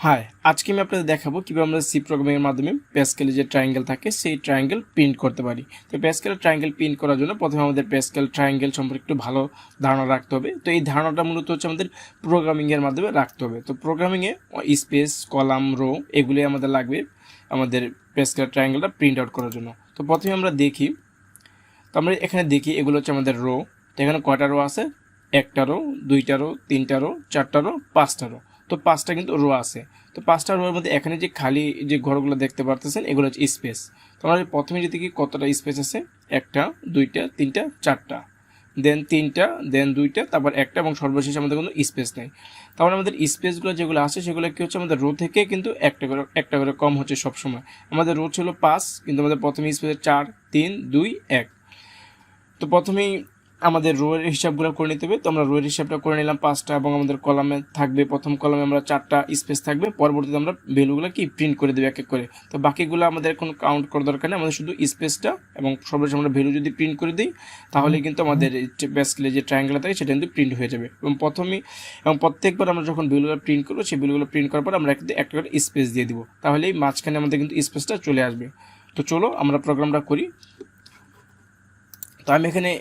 High, আজকে আমি আপনাদের দেখাবো কিভাবে আমরা সি প্রোগ্রামিং এর মাধ্যমে প্যাসকেলে যে ট্রায়াঙ্গেল থাকে সেই ট্রায়াঙ্গেল প্রিন্ট করতে পারি। তো প্যাসকেলের ট্রায়াঙ্গেল প্রিন্ট করার জন্য প্রথমে আমাদের প্যাসকেল ট্রায়াঙ্গেল সম্পর্কে একটু ভালো ধারণা রাখতে হবে। তো এই ধারণাটা মূলত হচ্ছে আমাদের প্রোগ্রামিং এর মাধ্যমে রাখতে হবে। তো প্রোগ্রামিং এ স্পেস, কলাম, রো এগুলি আমাদের লাগবে আমাদের প্যাসকেলের ট্রায়াঙ্গেলটা প্রিন্ট আউট করার জন্য। তো প্রথমে আমরা দেখি, তো আমরা এখানে দেখি এগুলো হচ্ছে আমাদের রো। তো এখানে কয়টা রো আছে? একটা রো, দুইটা রো, তিনটা রো, চারটা রো, পাঁচটা রো। তো পাঁচটা কিন্তু রো আছে। তো পাঁচটা রোর মধ্যে এখানে যে খালি যে ঘরগুলো দেখতে পারতেছেন এগুলো হচ্ছে স্পেস। তো আমরা প্রথমে যদি কি কতটা স্পেস আছে? একটা, দুইটা, তিনটা, চারটা, দেন তিনটা, দেন দুইটা, তারপর একটা, এবং সর্বশেষ আমাদের কোনো স্পেস নেই। তারপর আমাদের স্পেসগুলো যেগুলো আছে সেগুলো কি হচ্ছে আমাদের রো থেকে কিন্তু একটা করে কম হচ্ছে সবসময়। আমাদের রো ছিল 5, কিন্তু আমাদের প্রথমে স্পেসে 4, 3, 2, 1। তো প্রথমেই আমাদের রোয়ের হিসাবগুলো করে নিতে হবে। তো আমরা রোয়ের হিসাবটা করে নিলাম 5টা, এবং আমাদের কলামে থাকবে, প্রথম কলামে আমরা 4টা স্পেস থাকবে। পরবর্তীতে আমরা ভ্যালুগুলো কি প্রিন্ট করে দেবো এক এক করে। তো বাকিগুলো আমাদের কোনো কাউন্ট করার দরকার নেই, আমাদের শুধু স্পেসটা এবং সর্বশেষ আমরা ভ্যালু যদি প্রিন্ট করে দিই তাহলে কিন্তু আমাদের বেসিক্যালি যে ট্রায়াঙ্গেল থাকে সেটা কিন্তু প্রিন্ট হয়ে যাবে। এবং প্রত্যেকবার আমরা যখন ভ্যালুগুলো প্রিন্ট করবো সেই ভ্যালুগুলো প্রিন্ট করার পর আমরা একটা করে স্পেস দিয়ে দিব, তাহলেই মাঝখানে আমাদের কিন্তু স্পেসটা চলে আসবে। তো চলো আমরা প্রোগ্রামটা করি। তো আমি এখানে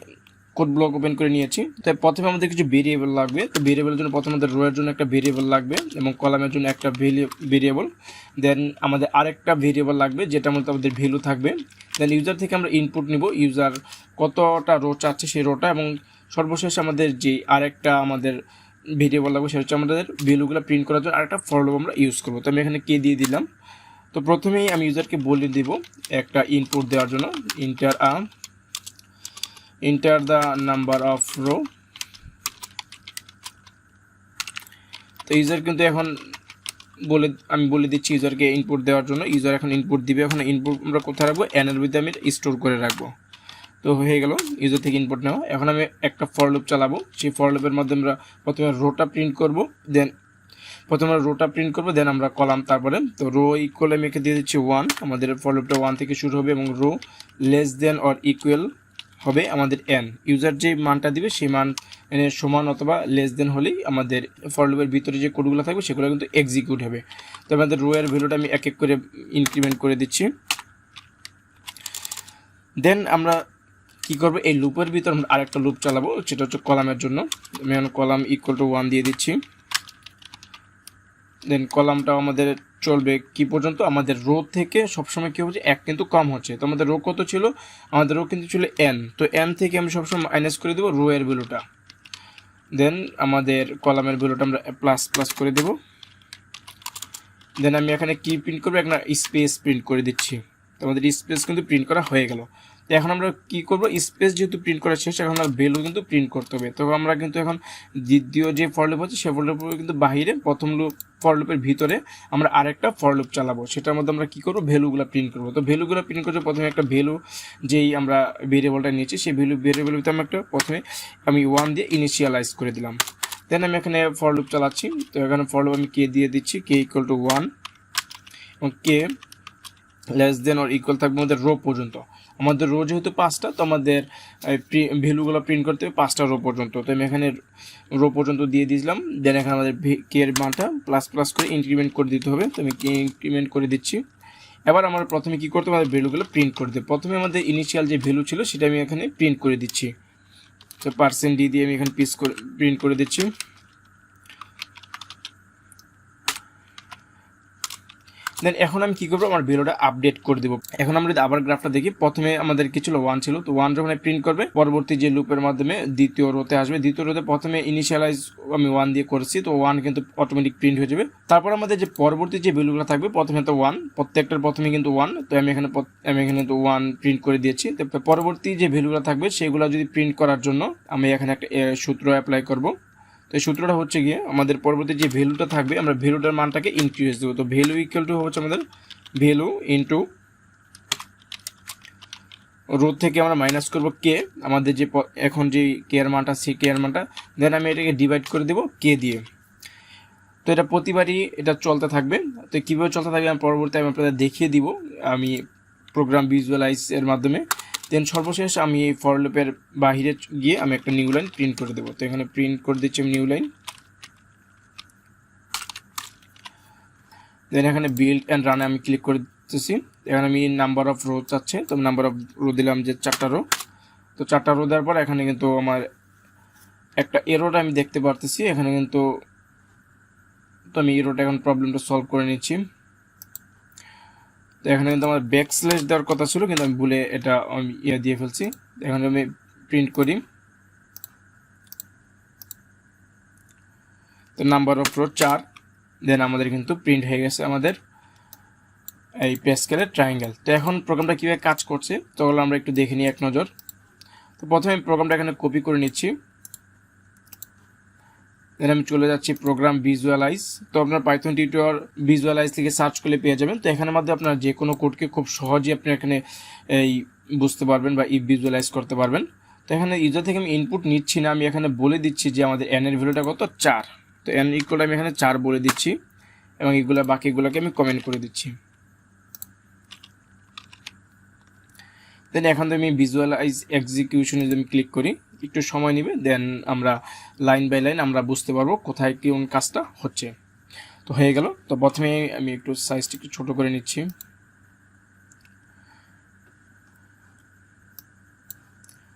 কোড ব্লক ওপেন করে নিয়েছি। তো প্রথমে আমাদের কিছু ভেরিয়েবল লাগবে। তো ভেরিয়েবলের জন্য প্রথমে আমাদের রোয়ের জন্য একটা ভেরিয়েবল লাগবে এবং কলামের জন্য একটা ভেরিয়েবল। দেন আমাদের আরেকটা ভেরিয়েবল লাগবে যেটা মধ্যে আমাদের ভ্যালু থাকবে। দেন ইউজার থেকে আমরা ইনপুট নিব, ইউজার কতটা রো চাচ্ছে সেই রোটা, এবং সর্বশেষ আমাদের যে আরেকটা আমাদের ভেরিয়েবল লাগবে সেটা হচ্ছে আমাদের ভ্যালুগুলো প্রিন্ট করার জন্য আরেকটা ফর লুপ আমরা ইউজ করবো। তো আমি এখানে কে দিয়ে দিলাম। তো প্রথমেই আমি ইউজারকে বলে দিব একটা ইনপুট দেওয়ার জন্য, enter the number of row। তো ইউজার কিন্তু এখন আমি বলে দিচ্ছি ইউজারকে ইনপুট দেওয়ার জন্য। ইউজার এখন ইনপুট দিবে। এখন ইনপুট আমরা কোথায় রাখবো? এন এর ভিতরে আমি স্টোর করে রাখবো। তো হয়ে গেল ইউজার থেকে ইনপুট নেওয়া। এখন আমি একটা ফর লুপ চালাবো। সেই ফর লুপের মধ্যে আমরা প্রথমে রোটা প্রিন্ট করব, দেন আমরা কলাম, তারপরে তো রো ইকুয়াল আমি একে দিয়ে দিচ্ছি 1। আমাদের ফর লুপটা 1 থেকে শুরু হবে এবং row less than or equal হবে আমাদের এন। ইউজার যে মানটা দিবে সেই মান এর সমান অথবা লেস দেন হলেই আমাদের ফর লুপের ভিতরে যে কোডগুলো থাকবে সেগুলো কিন্তু এক্সিকিউট হবে। তো আমাদের রো এর ভ্যালুটা আমি এক এক করে ইনক্রিমেন্ট করে দিচ্ছি। দেন আমরা কি করব? এই লুপের ভিতর আমরা আরেকটা লুপ চালাবো, সেটা হচ্ছে কলামের জন্য। আমি এখন কলাম ইকুয়াল টু 1 দিয়ে দিচ্ছি। দেন কলামটাও আমাদের চলবে কি পর্যন্ত? আমাদের রো থেকে সবসময় কী হচ্ছে? 1 কিন্তু কম হচ্ছে। তো আমাদের রো কত ছিল? আমাদের রো কিন্তু ছিল n। তো n থেকে আমি সবসময় মাইনাস করে দেবো রো এর ভ্যালুটা। দেন আমাদের কলামের ভ্যালুটা আমরা প্লাস প্লাস করে দেব। দেন আমি এখানে কি প্রিন্ট করবো? একটা স্পেস প্রিন্ট করে দিচ্ছি। তো আমাদের স্পেস কিন্তু প্রিন্ট করা হয়ে গেল। তো এখন আমরা কি করব? স্পেস যেহেতু প্রিন্ট করা শেষ, এখন আমরা ভ্যালু কিন্তু প্রিন্ট করতে হবে। তো আমরা কিন্তু এখন দ্বিতীয় যে ফর লুপ হচ্ছে সেই ফর লুপ কিন্তু বাহিরে, প্রথম ফর লুপের ভিতরে আমরা আরেকটা ফর লুপ চালাবো। সেটার মধ্যে আমরা কি করব? ভ্যালুগুলো প্রিন্ট করবো। তো ভ্যালুগুলো প্রিন্ট করতে প্রথমে একটা ভ্যালু যেই আমরা ভেরিয়েবলটা নিয়েছি সেই ভেরিয়েবলের ভিতরে আমি 1 দিয়ে ইনিশিয়ালাইজ করে দিলাম। দেন আমি এখানে ফর লুপ চালাচ্ছি। তো এখানে ফর লুপ আমি কে দিয়ে দিচ্ছি, কে ইকুয়াল টু 1, এবং k less than or equal থাকবে আমাদের রো পর্যন্ত। আমাদের রো যেহেতু 5টা, তো আমাদের ভ্যালুগুলো প্রিন্ট করতে হবে 5টা রো পর্যন্ত। তো আমি এখানে রো পর্যন্ত দিয়ে দিয়েছিলাম। দেন এখানে আমাদের কে এর মানটা প্লাস প্লাস করে ইনক্রিমেন্ট করে দিতে হবে। তো আমি কে ইনক্রিমেন্ট করে দিচ্ছি। এবার আমরা প্রথমে কী করতে হবে? আমাদের ভ্যালুগুলো প্রিন্ট করে দেবো। প্রথমে আমাদের ইনিশিয়াল যে ভ্যালু ছিল সেটা আমি এখানে প্রিন্ট করে দিচ্ছি। তো % দিয়ে আমি এখানে প্রিন্ট করে দিচ্ছি। দেন এখন আমি কী করবো? আমার ভ্যালুটা আপডেট করে দেবো। এখন আমরা যদি আবার গ্রাফটা দেখি, প্রথমে আমাদের কি ছিল? 1 ছিল। তো 1 যখন প্রিন্ট করবে পরবর্তী যে লুপের মাধ্যমে দ্বিতীয় রোতে আসবে। দ্বিতীয় রোতে প্রথমে ইনিশিয়ালাইজ আমি 1 দিয়ে করেছি, তো 1 কিন্তু অটোমেটিক প্রিন্ট হয়ে যাবে। তারপর আমাদের যে পরবর্তী যে ভ্যালুগুলো থাকবে, প্রথমে তো 1, প্রত্যেকটার প্রথমে কিন্তু 1। তো আমি এখানে তো 1 প্রিন্ট করে দিয়েছি। তো পরবর্তী যে ভ্যালুগুলো থাকবে সেগুলো যদি প্রিন্ট করার জন্য আমি এখানে একটা সূত্র অ্যাপ্লাই করব। তো এই সূত্রটা হচ্ছে গিয়ে আমাদের পরবর্তী যে ভ্যালুটা থাকবে আমরা ভ্যালুটার মানটাকে ইনক্রিজ দেবো। তো ভ্যালু ইকুয়াল টু হচ্ছে আমাদের ভ্যালু ইনটু রো থেকে আমরা মাইনাস করব কে, আমাদের যে এখন যে কে এর মানটা সেই কে এর মানটা। দেন আমি এটাকে ডিভাইড করে দেবো কে দিয়ে। তো এটা প্রতিবারই এটা চলতে থাকবে। তো কীভাবে চলতে থাকবে আমি পরবর্তী আমি আপনাদের দেখিয়ে দিব আমি প্রোগ্রাম ভিজুয়ালাইজ এর মাধ্যমে। দেন সর্বশেষ আমি এই ফর লুপের বাহিরে গিয়ে আমি একটা নিউ লাইন প্রিন্ট করে দেবো। তো এখানে প্রিন্ট করে দিচ্ছি আমি নিউ লাইন। দেন এখানে বিল্ড অ্যান্ড রানে আমি ক্লিক করতেছি। এখানে আমি নাম্বার অফ রো চাচ্ছে, তো নাম্বার অফ রো দিলাম যে 4টা রো। তো 4টা রো দেওয়ার পর এখানে কিন্তু আমার একটা এরোটা আমি দেখতে পারতেছি এখানে কিন্তু। তো আমি এরোটা এখন প্রবলেমটা সলভ করে নিচ্ছি। তো এখানে কিন্তু আমার ব্যাক স্ল্যাশ দেওয়ার কথা ছিল, কিন্তু আমি ভুলে এটা আমি দিয়ে ফেলছি। এখানে আমি প্রিন্ট করি। তো নাম্বার অফ রো 4, দেন আমাদের কিন্তু প্রিন্ট হয়ে গেছে আমাদের এই প্যাসকেলের ট্রায়াঙ্গেল। তো এখন প্রোগ্রামটা কীভাবে কাজ করছে তো আমরা একটু দেখে নিই এক নজর। তো প্রথমে আমি প্রোগ্রামটা এখানে কপি করে নিচ্ছি। দেন আমি চলে যাচ্ছি প্রোগ্রাম ভিজুয়ালাইজ। তো আপনার পাইথন টিউটর ভিজুয়ালাইজ থেকে সার্চ করলে পেয়ে যাবেন। তো এখানের মধ্যে আপনার যে কোনো কোডকে খুব সহজেই আপনি এখানে এই বুঝতে পারবেন বা ভিজুয়ালাইজ করতে পারবেন। তো এখানে ইউজার থেকে আমি ইনপুট নিচ্ছি না, আমি এখানে বলে দিচ্ছি যে আমাদের এন এর ভ্যালুটা কত 4। তো এন ইকুয়াল আমি এখানে 4 বলে দিচ্ছি এবং এগুলো বাকিগুলোকে আমি কমেন্ট করে দিচ্ছি। দেন এখন আমি ভিজুয়ালাইজ এক্সিকিউশনে যদি আমি ক্লিক করি একটু সময় নেবে, দেন আমরা লাইন বাই লাইন আমরা বুঝতে পারবো কোথায় কোন কাজটা হচ্ছে। তো হয়ে গেল। তো প্রথমে আমি একটু সাইজটা একটু ছোটো করে নিচ্ছি।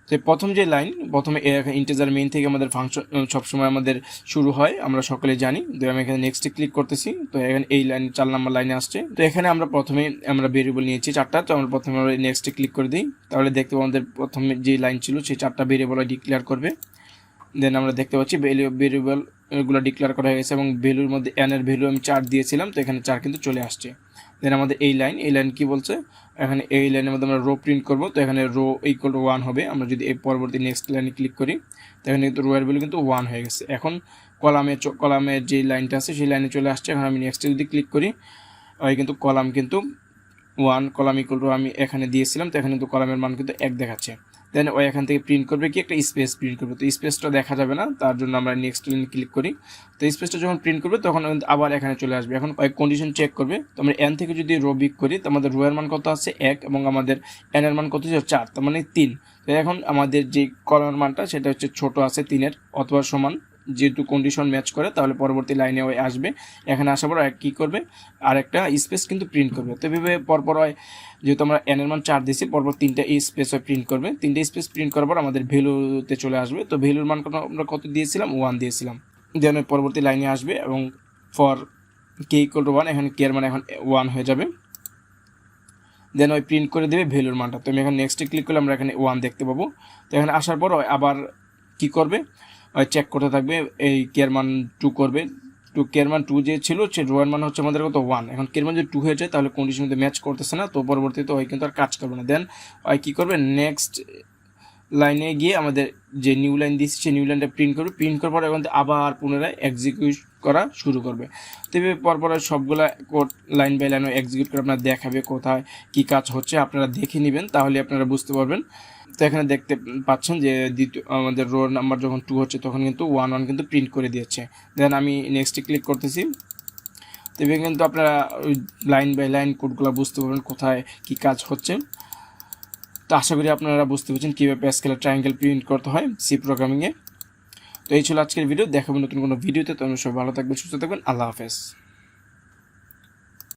তো প্রথম যে লাইন, প্রথমে ইন্টিজার মেইন থেকে আমাদের ফাংশন সবসময় আমাদের শুরু হয়, আমরা সকলে জানি। তো আমি এখানে নেক্সটে ক্লিক করতেছি। তো এখানে এই লাইন 4 নম্বর লাইনে আসছে। তো এখানে আমরা প্রথমে আমরা ভেরিয়েবল নিয়েছি 4টা। তো আমরা প্রথমে নেক্সটে ক্লিক করে দিই, তাহলে দেখতে পাবো আমাদের প্রথমে যে লাইন ছিল সেই 4টা ভেরিয়েবল ডিক্লেয়ার করবে। দেন আমরা দেখতে পাচ্ছি ভেরিয়েবল এগুলো ডিক্লেয়ার করা হয়ে গেছে এবং ভ্যালুর মধ্যে এন এর ভ্যালু আমি 4 দিয়েছিলাম, তো এখানে 4 কিন্তু চলে আসছে। দেন আমাদের এই লাইন কি বলছে, এখানে এই লাইনের মধ্যে আমরা রো প্রিন্ট করব। তো এখানে রো ইকুয়াল টু 1 হবে। আমরা যদি এই পরবর্তী নেক্সট লাইনে ক্লিক করি তো এখানে কিন্তু রো এর ভ্যালু কিন্তু 1 হয়ে গেছে। এখন কলামের যে লাইনটা আছে সেই লাইনে চলে আসছে। এখন আমি নেক্সটে যদি ক্লিক করি ওই কিন্তু কলাম কিন্তু 1, কলাম ইকুয়াল টু আমি এখানে দিয়েছিলাম, তো এখানে কিন্তু কলামের মান কিন্তু 1 দেখাচ্ছে। দেন ওই এখান থেকে প্রিন্ট করবে কি একটা স্পেস প্রিন্ট করবে। তো স্পেসটা দেখা যাবে না, তার জন্য আমরা নেক্সট লাইনে ক্লিক করি। তো স্পেসটা যখন প্রিন্ট করবে তখন আবার এখানে চলে আসবে। এখন কয়েক কন্ডিশন চেক করবে। তো আমরা এন থেকে যদি রো বিক করি তো আমাদের রো এর মান কত আছে 1 এবং আমাদের এন এর মান কত ছিল 4, তার মানে 3। তো এখন আমাদের যে কলামের মানটা সেটা হচ্ছে ছোট আছে 3-এর অথবা সমান, যেহেতু কন্ডিশন ম্যাচ করে তাহলে পরবর্তী লাইনে ওই আসবে। এখানে আসার পর কী করবে আর একটা স্পেস কিন্তু প্রিন্ট করবে। তো এভাবে পরপর হয়, যেহেতু আমরা এন এর মান 4 দিয়েছি পরপর 3টা স্পেস প্রিন্ট করবে। 3টে স্পেস প্রিন্ট করার পর আমাদের ভ্যালুতে চলে আসবে। তো ভ্যালুর মান আমরা কত দিয়েছিলাম 1 দিয়েছিলাম। দেন পরবর্তী লাইনে আসবে এবং ফর কে ইকুয়াল টু 1, এখানে কে এর মান এখন 1 হয়ে যাবে। দেন ওই প্রিন্ট করে দেবে ভ্যালুর মানটা। তো আমি এখন নেক্সটে ক্লিক করলে আমরা এখানে 1 দেখতে পাবো। তো এখানে আসার পর আবার কি করবে চেক করতে থাকবে, এই কেয়ার মান 2 করবে। টু কেয়ার মান 2 যে ছিল সে রোয়ের মান হচ্ছে আমাদের কত 1। এখন কেয়ার মান যদি 2 হয়ে যায় তাহলে কন্ডিশন মধ্যে ম্যাচ করতেছে না, তো পরবর্তীতে ওই কিন্তু আর কাজ করবে না। দেন ওই কী করবে নেক্সট লাইনে গিয়ে আমাদের যে নিউ লাইন দিচ্ছি সেই নিউ লাইনটা প্রিন্ট করবে। প্রিন্ট করার পর এখন আবার পুনরায় এক্সিকিউট করা শুরু করবে। তো এভাবে পরপর সবগুলা code line by line execute করে আপনার দেখাবে কোথায় কী কাজ হচ্ছে, আপনারা দেখে নেবেন তাহলে আপনারা বুঝতে পারবেন। তো এখানে দেখতে পাচ্ছেন যে দ্বিতীয় আমাদের রো নাম্বার যখন 2 হচ্ছে তখন কিন্তু 1 কিন্তু প্রিন্ট করে দিয়েছে। দেন আমি নেক্সটে ক্লিক করতেছি। তো এভাবে কিন্তু আপনারা লাইন বাই লাইন কোডগুলো বুঝতে পারবেন কোথায় কী কাজ হচ্ছে। তো আশা করি আপনারা বুঝতে পারছেন কীভাবে প্যাসকেলের ট্রায়াঙ্গেল প্রিন্ট করতে হয় সি প্রোগ্রামিংয়ে। তো এই ছিল আজকের ভিডিও, দেখাবো নতুন কোনো ভিডিওতে। তো সবাই ভালো থাকবেন, সুস্থ থাকবেন, আল্লাহ হাফেজ।